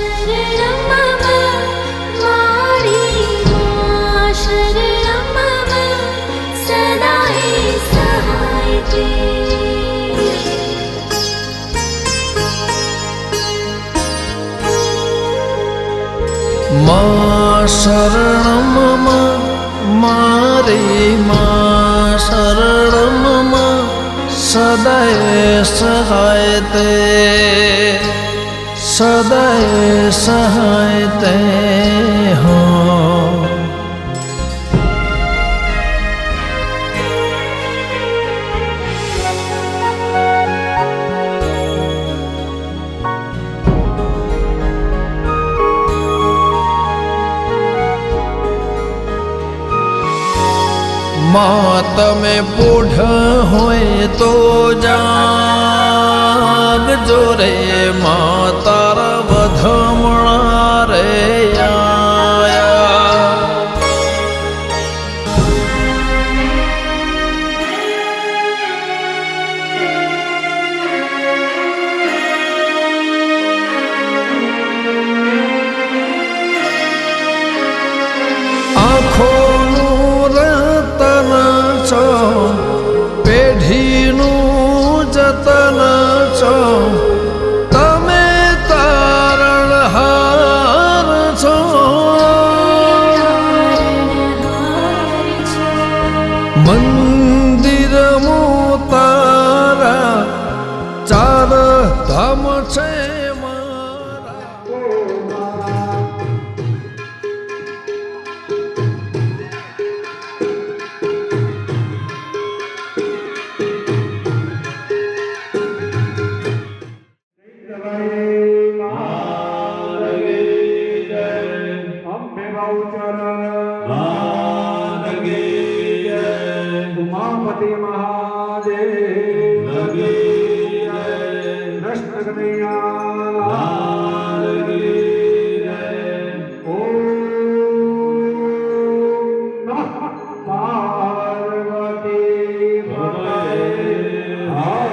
शरणं मम मारी मा शरणं मम सदा सहायते मा शरणं मम मारे मा शरणं मम सदैव सहायते सदैव सहायते हो। माँ तमे पूढ़ होए तो जागजो रे माँ तारा वधमणा रे आया। आँखों पेढ़ीનું જતન છો તમે તારણહાર છો। મંદિરમું તારા ચાર ધામ છે उमापति महादेव कृष्ण कन्हैया ओम नमः पार्वती पतये हर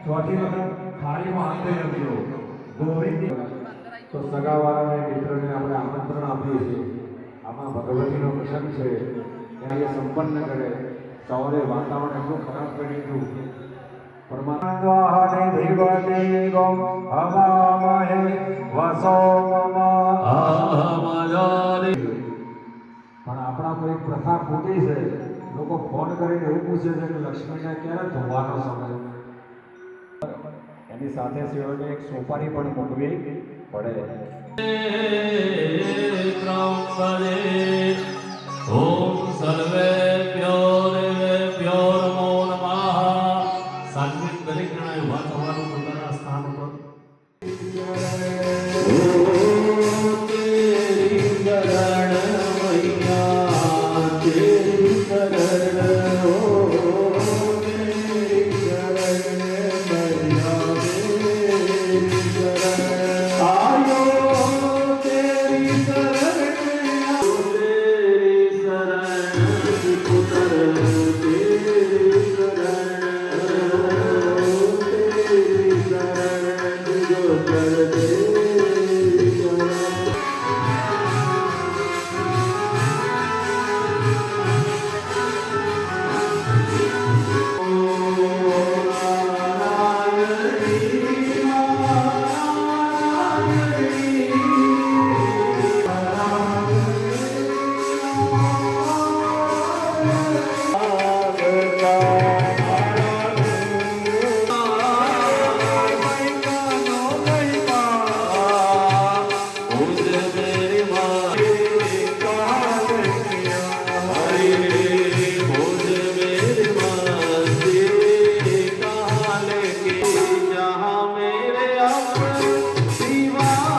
ચોથી વખત થાળીમાં હાથ લખજો ગોવિંદ તો સગાવાળાને મિત્રને આપણે આમંત્રણ આપીએ છીએ। આમાં ભગવતીનો પ્રસંગ છે ત્યાં એ સંપન્ન કરે। સવારે વાતાવરણ એટલું ખરાબ કરી દીધું પરમાત્મા દેવતે ગમ હવામહે વસો મમ આમજારે। પણ આપણામાં એક પ્રથા ખોટી છે। લોકો ફોન કરીને એવું પૂછે છે કે લક્ષ્મીને ક્યારે ધોવાનો સમય। એની સાથે સેવને એક સોપારી પણ મૂકવી પડે। ઓમ સર્વેભ્યો દેવેભ્યો નમો નમઃ। સાત્વિક દરેક જણાએ ઉભા થવાનું પોતાના સ્થાન ઉપર। शिवा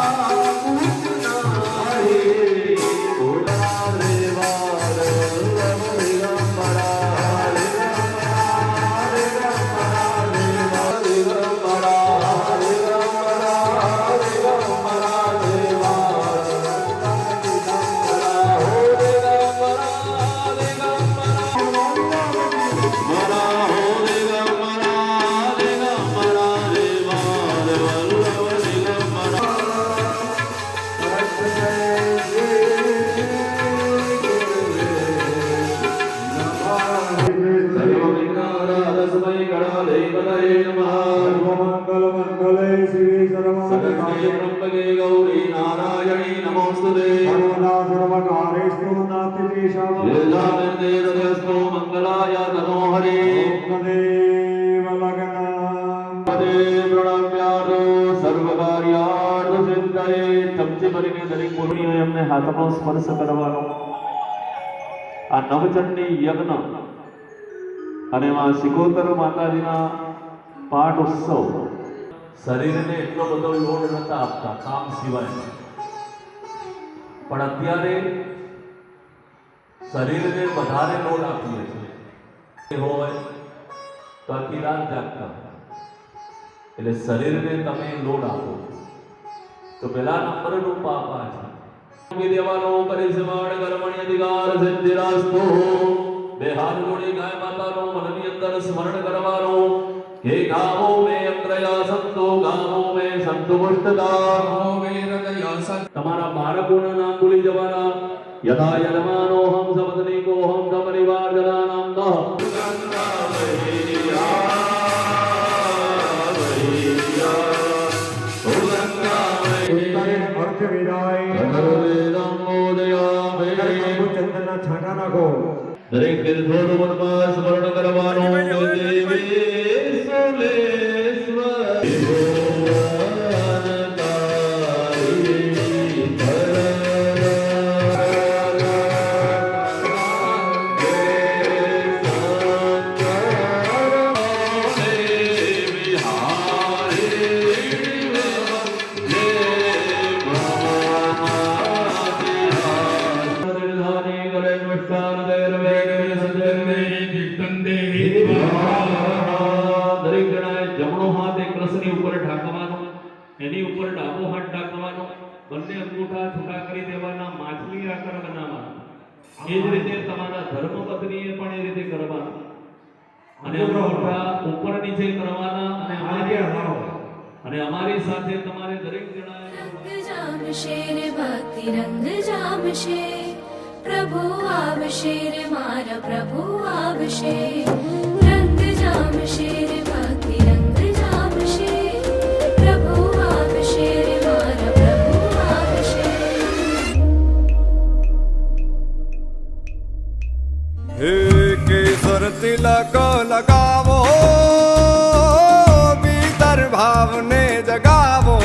शिवे सर्वज्ञे त्र्यंबके गौरी नारायणी नमोस्तुते सर्वकारेषु नास्ति येषामिर्देवदेवस्तु मंगलाय तनोहरि तदेव लग्नम् पदे प्रणम्यार्थ સર્વકાર્યાર્થ સિદ્ધયે ચમચી ભરીને દરેક પૂર્ણિએ એમને હાથનો સ્પર્શ કરવાનો આ નવચંડી યજ્ઞ અને માં સિકોતર માતાજીના પાઠ ઉત્સવ શરીરને એટલો બધો લોડ નતા આપતા કામ સિવાય પણ અત્યારે શરીરને વધારે લોડ આપીએ છીએ હોય તો આખી રાત જાગતા એટલે શરીરને તમે લોડ આપો તો પેલા નંબરનું પાપ આ છે દેવાનો પરિસમાણ કર્મણી અધિકાર સિદ્ધિરાસ્તો બે હાથ જોડી ગાય માતાનો મનની અંદર સ્મરણ કરવાનો હે ગામો મે અંતરયા સંતો ગામો મે સંતો પુષ્ટતા મે હૃદય સંત તમારા બાળકોના નામ ભૂલી જવાના યથા યજમાનો હમ સપત્નીકો હમ સપરિવાર જનાનામ છાંટા નાખો દરેક થોડું મનમાં સ્મરણ કરવાનું એની ઉપર ડાબો હાથ ઢાંકવાનો બંને અંગૂઠા છૂટા કરી દેવાના માછલી આકાર બનાવવાનો એ જ રીતે તમારા ધર્મપત્નીએ પણ એ રીતે કરવાનું અને અંગૂઠા ઉપર નીચે કરવાના અને અમારી સાથે તમારે દરેક જણાએ રંગ જામશે રે ભક્તિ રંગ જામશે પ્રભુ આવશે રે મારા પ્રભુ આવશે રંગ જામશે રે ભક્તિ રંગ જામશે પ્રભુ આવશે રે મારા પ્રભુ આવશે હે કેસર તિલક લગાવો ભીતર ભાવને જગાવો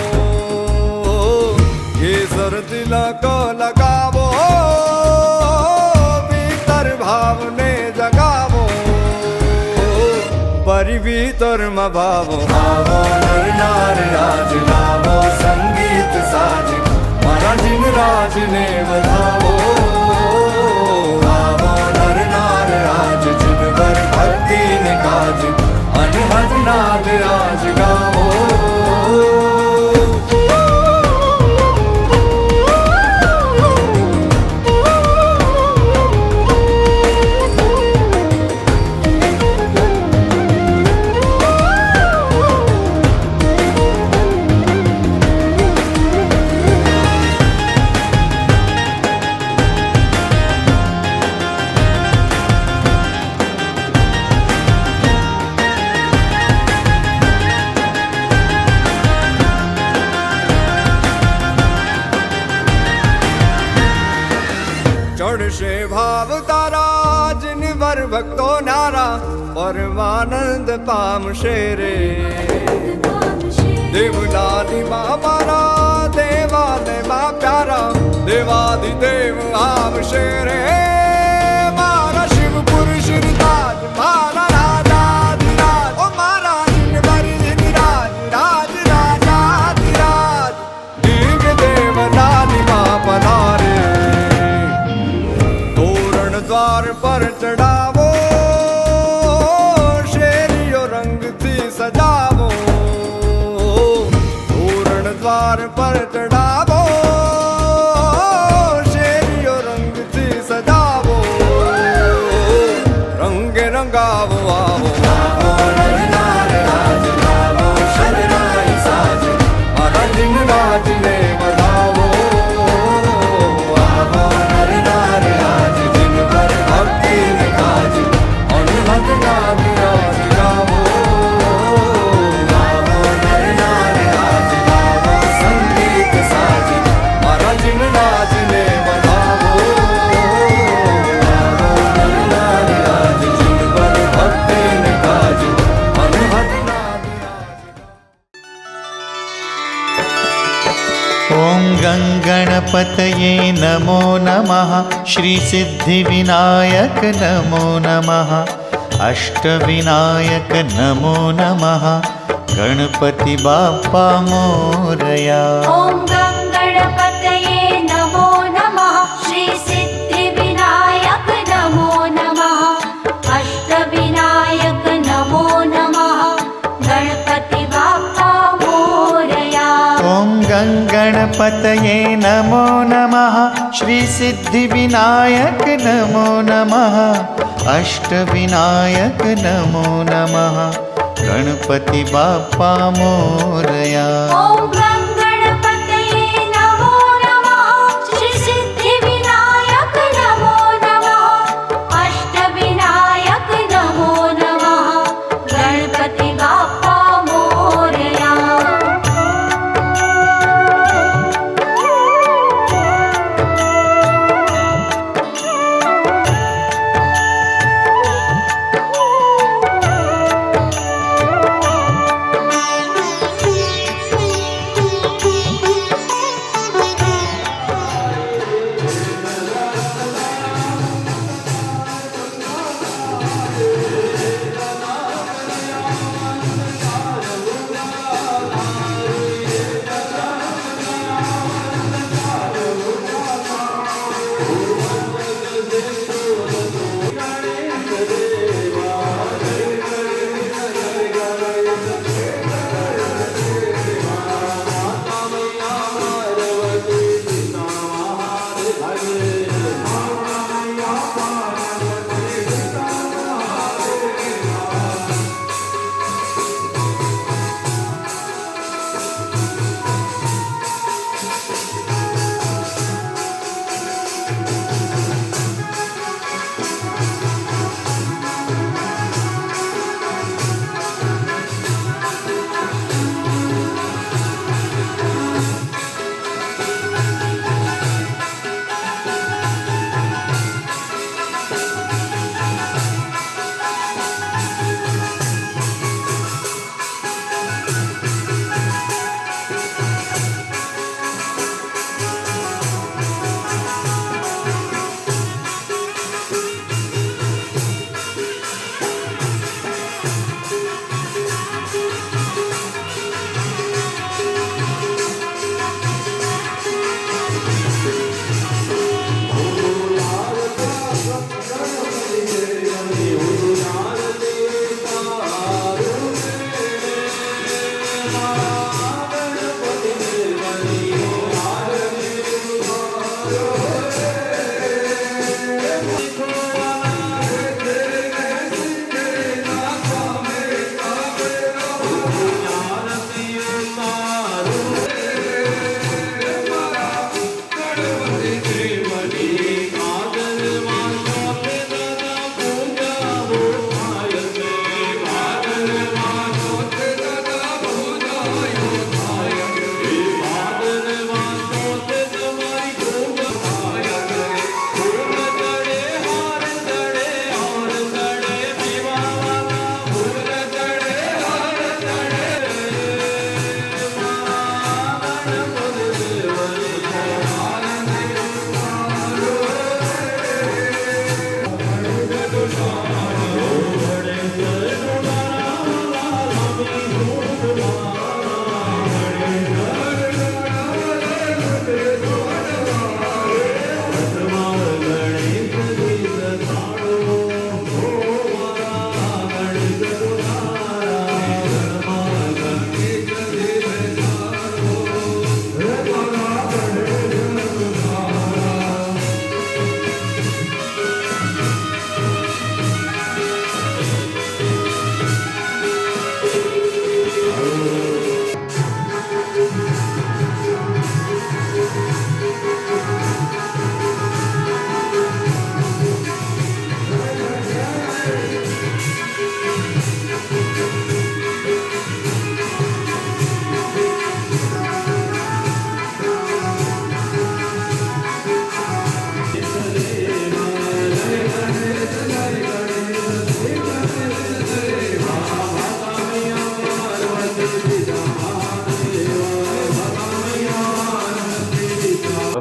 કેસર તિલક લગાવો ભીતર ભાવને જગાવો પરિભીતરમાં ભાવો આવો નર નાર રાજ લાવો સંગીત સાજ મારા જીન રાજને વધાવો આવો નર નાર રાજ જીનવર ભક્તિ ને કાજ અનહદ નાદ રાજ ગાવો ચડશે ભાવ તારા જીનવર ભક્તો નારા પરમાનંદ પામશે રે દેવલાલી માં મારા દેવાને માં પ્યારા દેવાદિદેવ આવશે રે મારા શિવપુર શિરતાજ મારા રાજાધિરાજ ઓ મારા જીનવર જીનરાજ રાજ રાજાધિરાજ દિગ દેવલાલી માં પધારે દ્વાર પર ચડાવો શેરીઓ રંગથી સજાવો તોરણ દ્વાર પર ચડાવો શેરીઓ રંગથી સજાવો રંગે રંગાવો આવો મારા જીન રાજને વધાવો નાદ રાજ ગાવો ॐ गङ्गणपतये नमो नमः श्रीसिद्धिविनायक नमो नमः अष्टविनायक नमो नमः गणपति बाप्पा मोरया। ॐ गङ्गणपतये नमो नमः श्रीसिद्धिविनायक नमो नमः अष्टविनायक नमो नमः गणपति बाप्पा मोरया। ॐ गङ्गणपतये नमो नमः श्रीसिद्धिविनायक नमो नमः अष्टविनायक नमो नमः गणपति बाप्पा मोरया। ॐ गङ्गणपतये नमो नमः श्रीसिद्धिविनायक नमो नमः अष्टविनायक नमो नमः गणपति बाप्पा मोरया।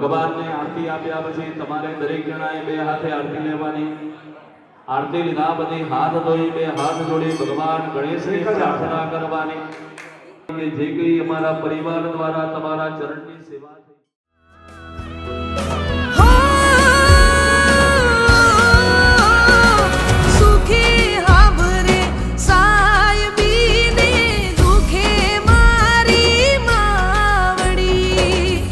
ભગવાનને આરતી આપ્યા પછી તમારે દરેક જણાએ બે હાથે આરતી લેવાની. આરતી લીધા પછી હાથ ધોઈ બે હાથ જોડી ભગવાન ગણેશની પ્રાર્થના કરવાની કે જે કઈ અમારા પરિવાર દ્વારા તમારા ચરણની સેવા થઈ. સુખી હાબરે સાયબીને દુખે મારી માવડી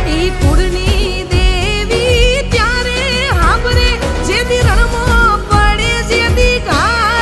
ઈ કુળની દેવી ત્યારે હાબરે જેદી રણમો પડે જેદી ઘા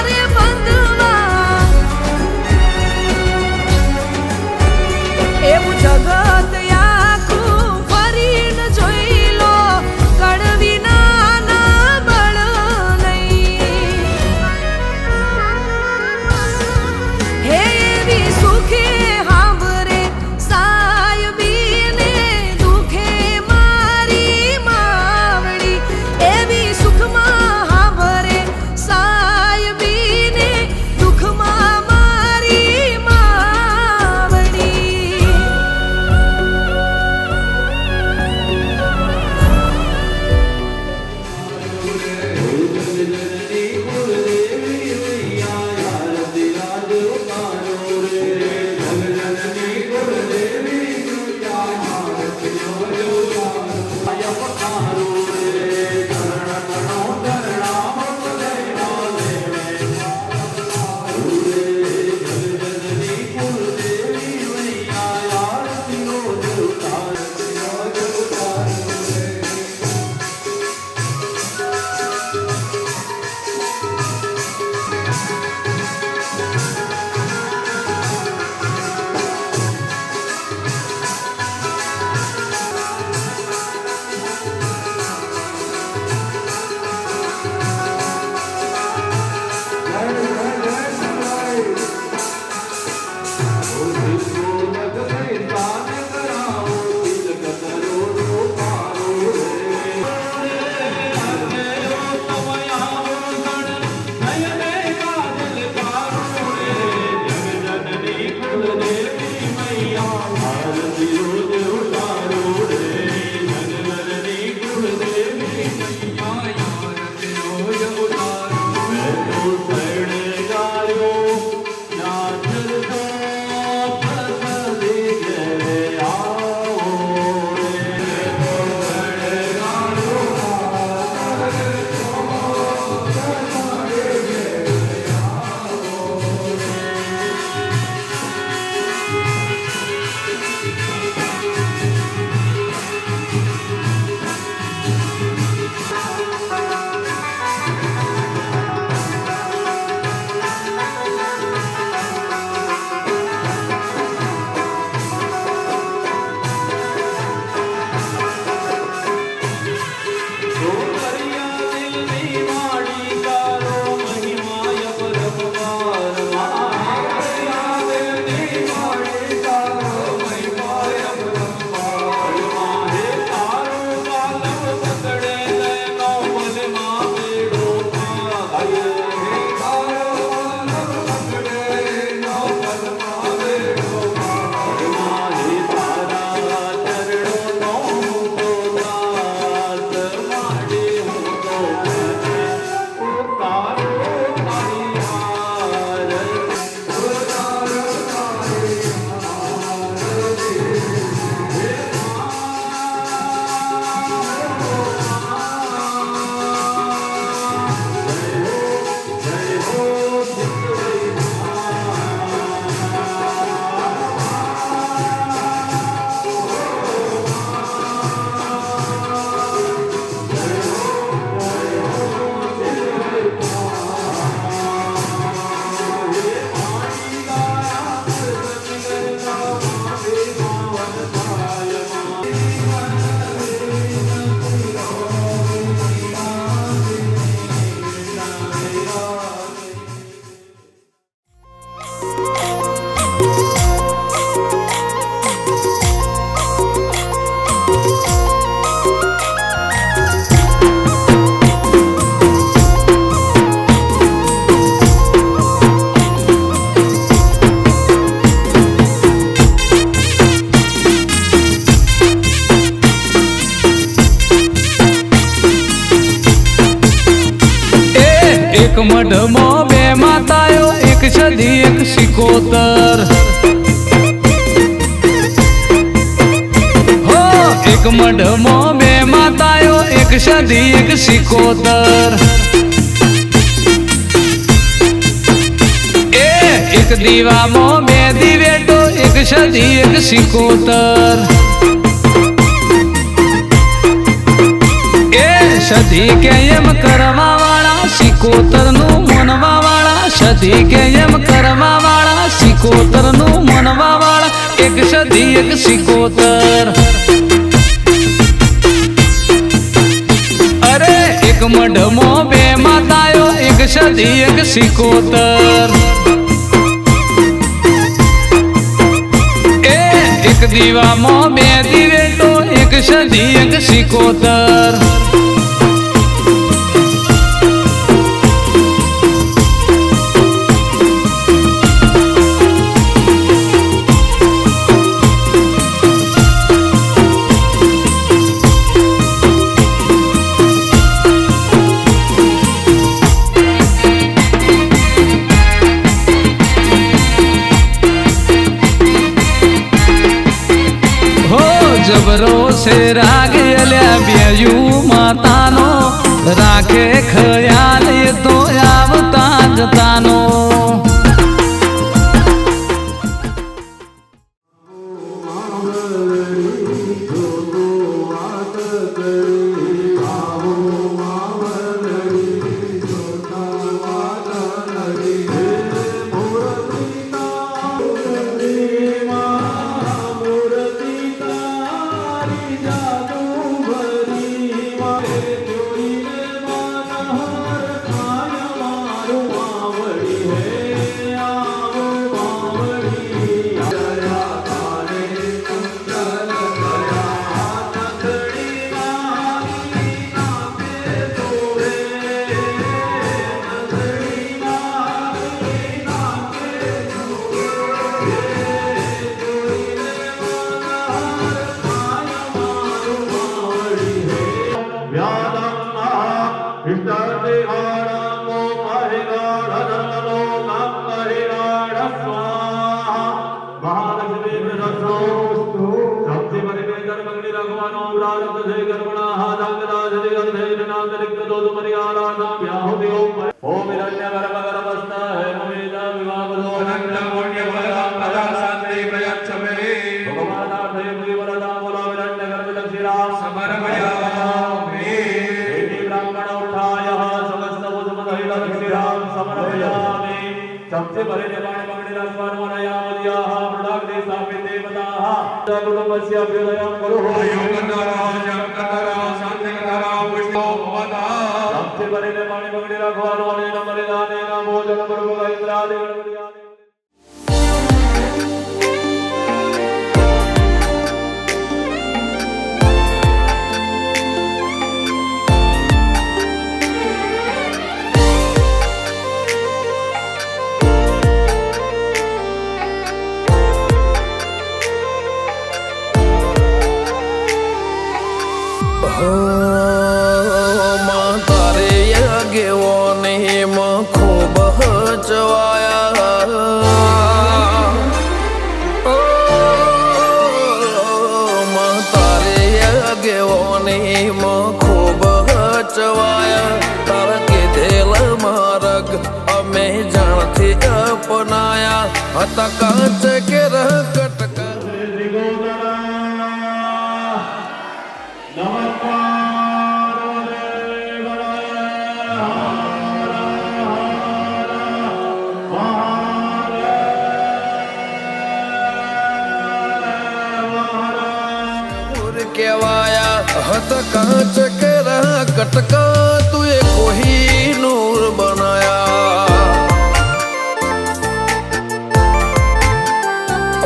એક મઢમાં બે માતાઓ, એક સદી એક સિકોતર. હો એક મઢમાં બે માતાઓ, એક સદી એક સિકોતર. એક દીવામાં બે દિવેટો, એક સદી એક સિકોતર. સદી કે એમ કરવા વાળા, સિકોતર નું મનવા વાળા. સદી કે એમ કરવા વાળા, સિકોતર નું મનવા વાળા. એક સદી એક સિકોતર. અરે એક મઢમાં બે માતાઓ, એક સદી એક સિકોતર. એક દીવામાં બે દિવેટો, એક સદી એક સિકોતર. જબરો છે રાગ અલ્યા બેયું માતાનો, રાખે ખયાલ એ તો આવતા જતાનો. सबसे बड़े निर्माण मंगल रसवान वनया मदियाः प्रदाग्ने स्थापिते देवताः कुटुंबस्य अभ्युदयं करो योगनारायण कतरा शांतिकरा पुष्टो भवता सबसे बड़े निर्माण मंगल रसवान वनया बलिदाने नमो जन प्रभु इंद्रादि गणपति તારે આગેવાને માં ખૂબ હચવાયા. તારે આગેવાને માં ખૂબ હચવાયા. તારા કીધેલ માર્ગ અમે જાણથી અપનાયા. હતા કાચ કે કટકા કેવાયા. હતા કાચ કેરા કટકા તુએ કોઈ નૂર બનાયા.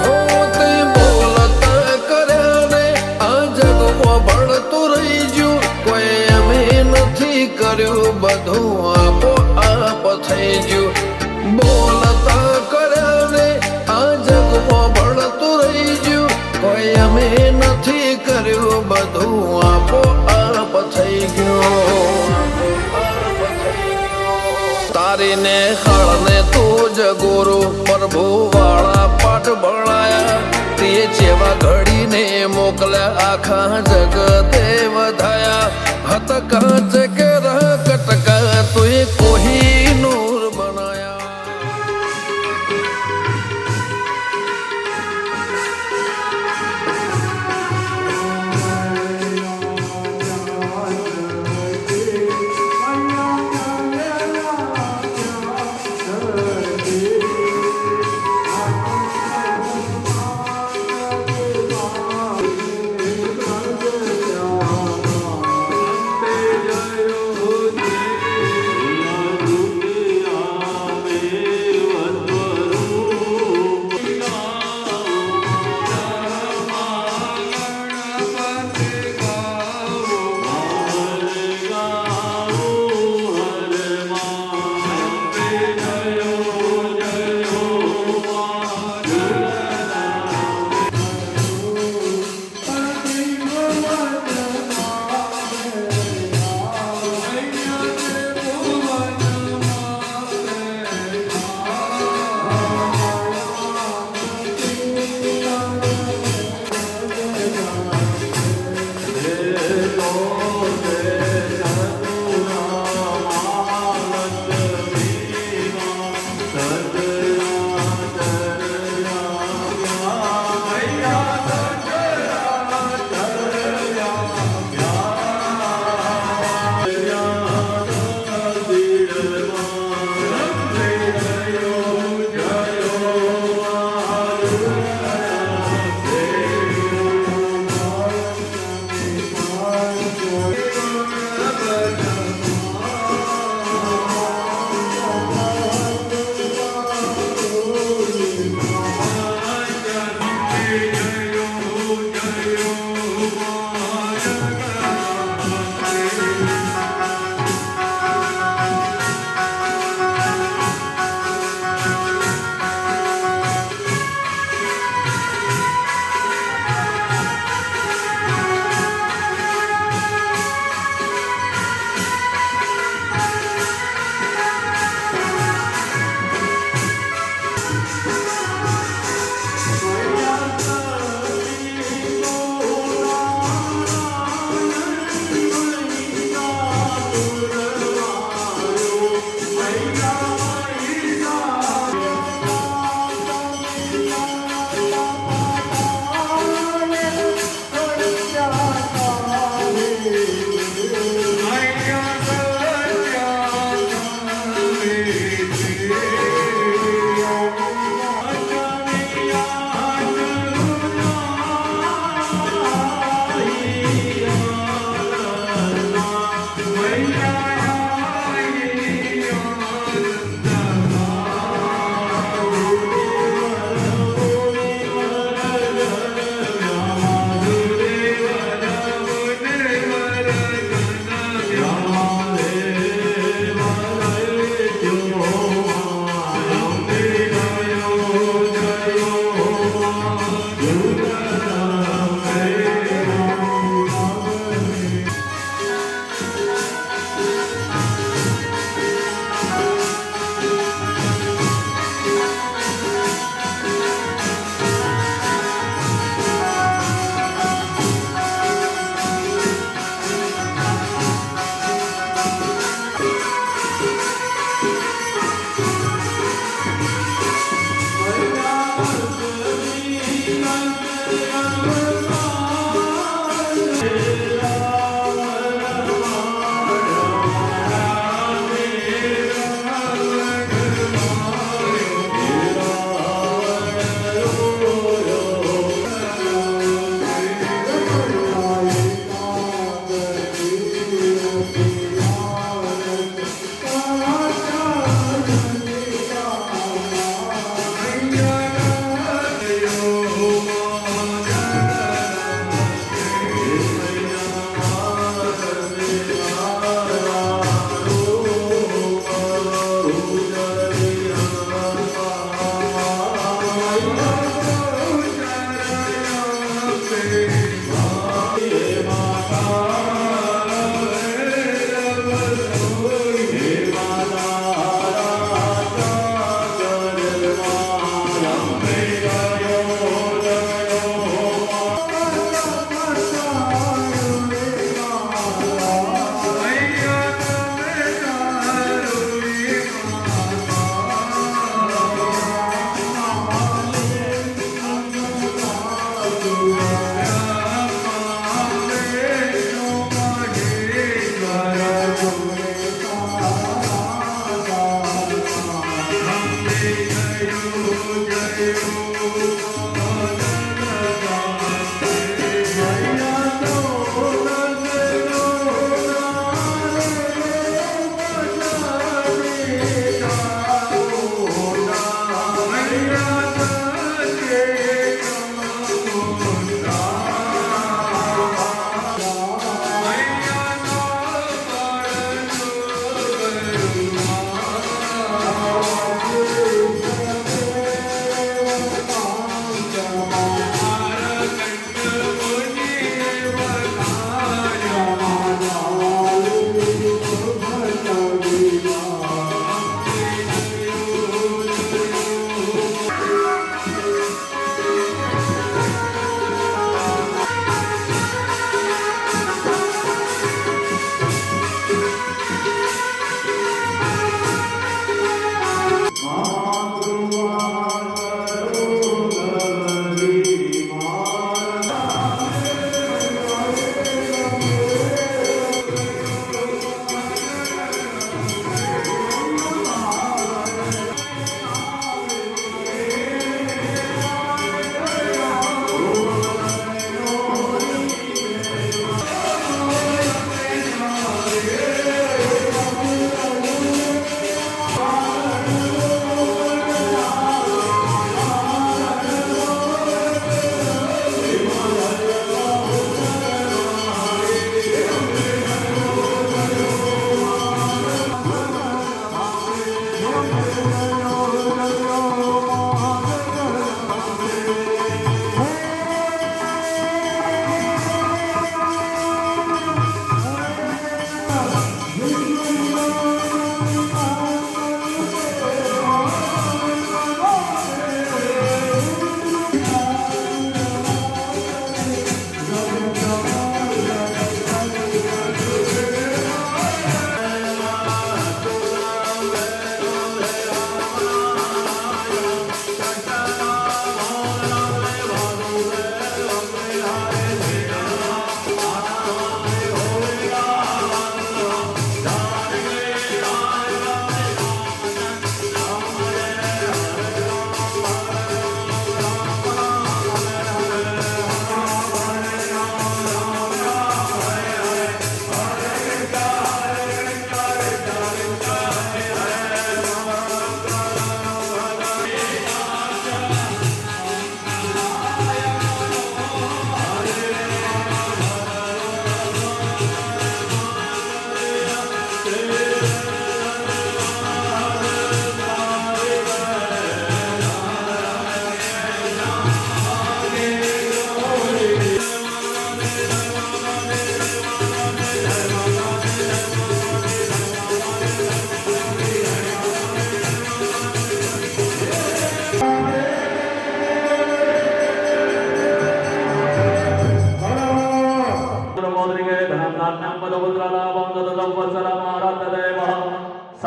હો તે બોલતા કર્યા ને આ જગમાં ભળતું રહી ગયું. કોઈ અમે નથી કર્યું, બધું આપો આપ થઈ ગયું. બોલતા કર્યા ને આ જગમાં ભળતું રહી ગયું. કોઈ અમે નથી કર્યું, બધું આપો આપ થઈ ગયું. તારીને ખાળને તું જગોરો પ્રભુ વાળા પાઠ ભણાયા તે જેવા ઘડીને મોકલ્યા આખા જગતે વધાયા હત કાચ કે રહ કટકા તુએ કોઈ નૂર બનાયા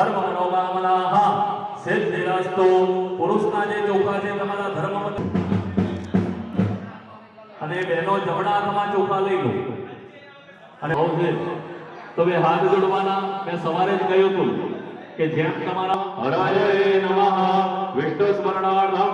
સર્વ મનોકામનાઃ સિદ્ધિરસ્તુ. પુરુષના જે ચોખા છે તમારા ધર્મ અને બહેનો જમણા હાથમાં ચોખા લઈ લો અને બહુ છે તો બે હાથ જોડવાના. મેં સવારે જ કહ્યું હતું કે જેમ તમારા હરાય નમઃ વિષ્ણુ સ્મરણાર્થમ